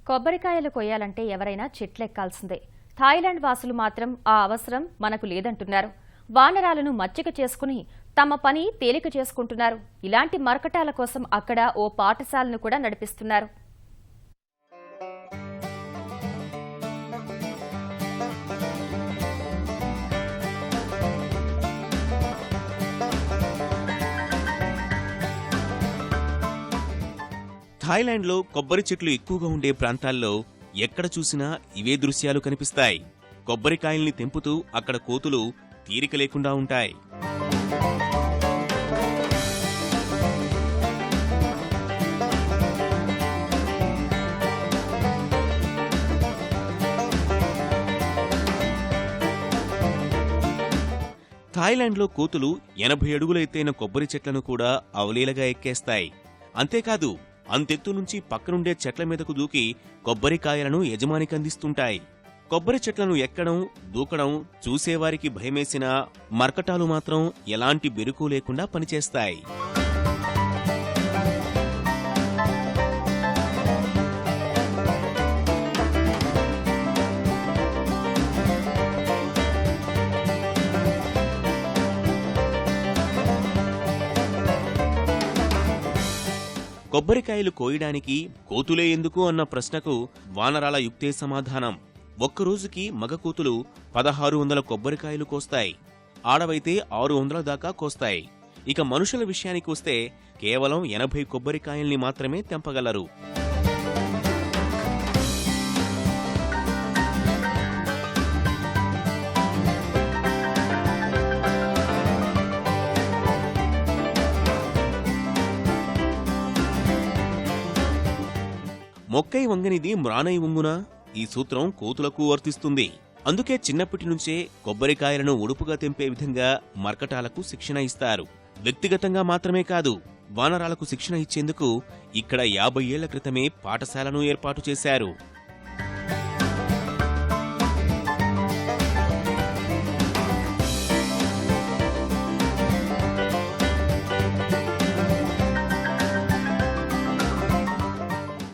కొబ్బరికాయలు కొయ్యాలంటే ఎవరైనా చెట్లెక్కాల్సిందే. థాయిలాండ్ వాసులు మాత్రం ఆ అవసరం మనకు లేదంటున్నారు. వానరాలను మచ్చిక చేసుకుని తమ పని తేలిక చేసుకుంటున్నారు. ఇలాంటి మరకటాల కోసం అక్కడ ఓ పాఠశాలను కూడా నడిపిస్తున్నారు. థాయిలాండ్లో కొబ్బరి చెట్లు ఎక్కువగా ఉండే ప్రాంతాల్లో ఎక్కడ చూసినా ఇవే దృశ్యాలు కనిపిస్తాయి. కొబ్బరికాయల్ని తెంపుతూ అక్కడ కోతులు తీరిక లేకుండా ఉంటాయి. థాయిలాండ్లో కోతులు 80 అడుగుల ఎత్తైన కొబ్బరి చెట్లను కూడా అవలీలగా ఎక్కేస్తాయి. అంతేకాదు అంతెత్తు నుంచి పక్కనుండే చెట్ల మీదకు దూకి కొబ్బరికాయలను యజమానికి అందిస్తుంటాయి. కొబ్బరి చెట్లను ఎక్కడం, దూకడం చూసేవారికి భయమేసినా మర్కటాలు మాత్రం ఎలాంటి బెరుకు లేకుండా పనిచేస్తాయి. కొబ్బరికాయలు కోయడానికి కోతులే ఎందుకు అన్న ప్రశ్నకు వానరాల యుక్తే సమాధానం. ఒక్కరోజుకి మగ కోతులు 1600 కొబ్బరికాయలు కోస్తాయి. ఆడవైతే 600 దాకా కోస్తాయి. ఇక మనుషుల విషయానికి వస్తే కేవలం 80 కొబ్బరికాయల్ని మాత్రమే తెంపగలరు. మొక్కై వంగనిది మ్రానై వంగునా? ఈ సూత్రం కోతులకు వర్తిస్తుంది. అందుకే చిన్నప్పటి నుంచే కొబ్బరికాయలను ఉడుపుగా తెంపే విధంగా మర్కటాలకు శిక్షణ ఇస్తారు. వ్యక్తిగతంగా మాత్రమే కాదు, వానరాలకు శిక్షణ ఇచ్చేందుకు ఇక్కడ 50 ఏళ్ల క్రితమే పాఠశాలను ఏర్పాటు చేశారు.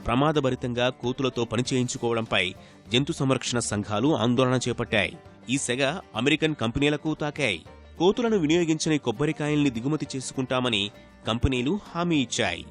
ప్రమాదభరితంగా కోతులతో పనిచేయించుకోవడంపై జంతు సంరక్షణ సంఘాలు ఆందోళన చేపట్టాయి. ఈ సెగ అమెరికన్ కంపెనీలకు తాకాయి. కోతులను వినియోగించని కొబ్బరికాయల్ని దిగుమతి చేసుకుంటామని కంపెనీలు హామీ ఇచ్చాయి.